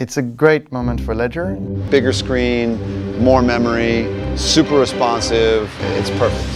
It's a great moment for Ledger. Bigger screen, more memory, super responsive, it's perfect.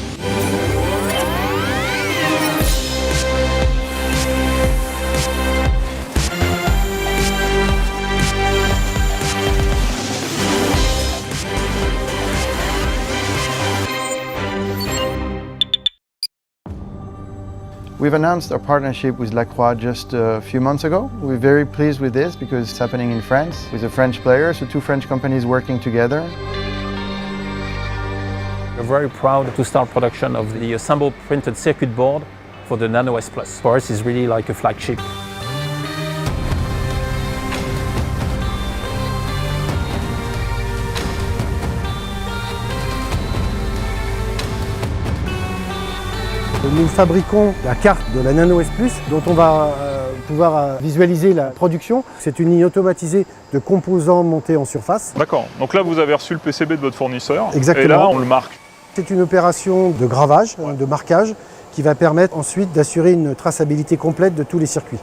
We've announced our partnership with Lacroix just a few months ago. We're very pleased with this because it's happening in France with a French player, so two French companies working together. We're very proud to start production of the assembled printed circuit board for the Nano S Plus. For us, it's really like a flagship. Nous fabriquons la carte de la Nano S Plus dont on va pouvoir visualiser la production. C'est une ligne automatisée de composants montés en surface. D'accord, donc là vous avez reçu le PCB de votre fournisseur. Exactement. Et là on le marque. C'est une opération de gravage, de marquage, qui va permettre ensuite d'assurer une traçabilité complète de tous les circuits.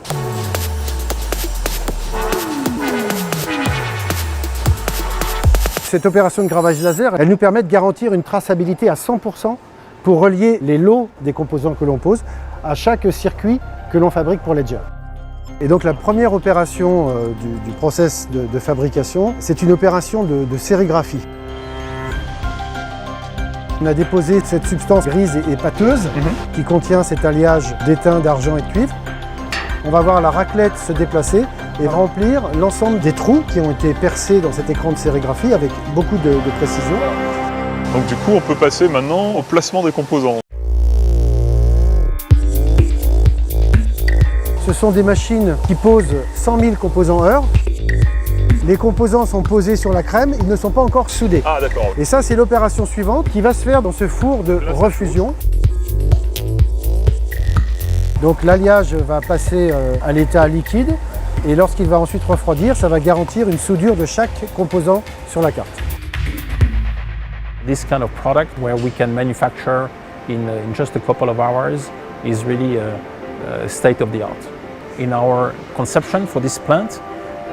Cette opération de gravage laser, elle nous permet de garantir une traçabilité à 100% pour relier les lots des composants que l'on pose à chaque circuit que l'on fabrique pour Ledger. Et donc la première opération du process de fabrication, c'est une opération de sérigraphie. On a déposé cette substance grise et pâteuse qui contient cet alliage d'étain, d'argent et de cuivre. On va voir la raclette se déplacer et remplir l'ensemble des trous qui ont été percés dans cet écran de sérigraphie avec beaucoup de précision. Donc du coup on peut passer maintenant au placement des composants. Ce sont des machines qui posent 100 000 composants heure. Les composants sont posés sur la crème, ils ne sont pas encore soudés. Ah d'accord. Et ça c'est l'opération suivante qui va se faire dans ce four de refusion. Donc l'alliage va passer à l'état liquide et lorsqu'il va ensuite refroidir, ça va garantir une soudure de chaque composant sur la carte. This kind of product where we can manufacture in just a couple of hours is really state of the art. In our conception for this plant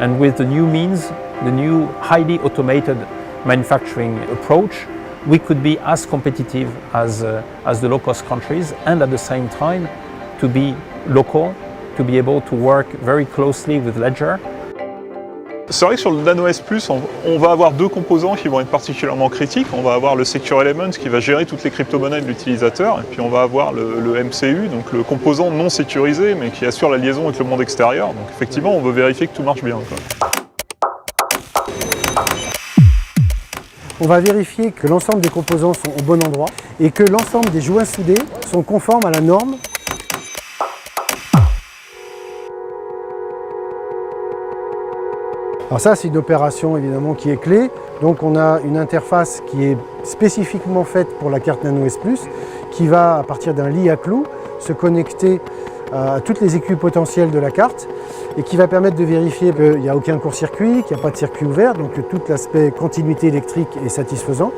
and with the new means, the new highly automated manufacturing approach, we could be as competitive as the low-cost countries and at the same time to be local, to be able to work very closely with Ledger. C'est vrai que sur le Nano S Plus, on va avoir deux composants qui vont être particulièrement critiques. On va avoir le Secure Element qui va gérer toutes les crypto-monnaies de l'utilisateur, et puis on va avoir le MCU, donc le composant non sécurisé, mais qui assure la liaison avec le monde extérieur. Donc effectivement, on veut vérifier que tout marche bien, quoi. On va vérifier que l'ensemble des composants sont au bon endroit et que l'ensemble des joints soudés sont conformes à la norme. Alors ça, c'est une opération évidemment qui est clé. Donc on a une interface qui est spécifiquement faite pour la carte Nano S Plus, qui va, à partir d'un lit à clous, se connecter à toutes les écus potentiels de la carte et qui va permettre de vérifier qu'il n'y a aucun court-circuit, qu'il n'y a pas de circuit ouvert, donc que tout l'aspect continuité électrique est satisfaisant.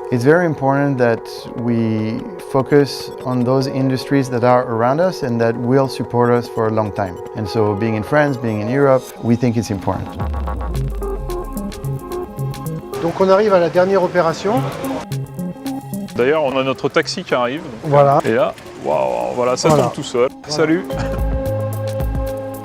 It's very important that we focus on those industries that are around us and that will support us for a long time. And so being in France, being in Europe, we think it's important. Donc on arrive à la dernière opération. D'ailleurs, on a notre taxi qui arrive. Voilà. Et là, waouh, voilà, ça tombe tout seul. Voilà. Salut.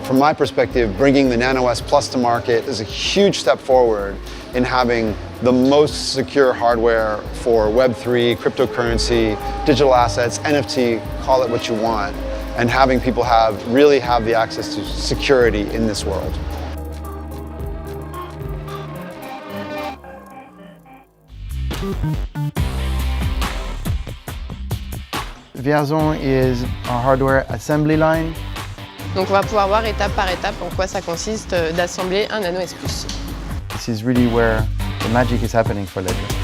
From my perspective, bringing the Nano S Plus to market is a huge step forward in having the most secure hardware for Web3, cryptocurrency, digital assets, NFT, call it what you want, and having people really have the access to security in this world. Vierzon is our hardware assembly line. Donc on va pouvoir voir étape par étape en quoi ça consiste d'assembler un Nano S Plus. This is really where the magic is happening for Ledger.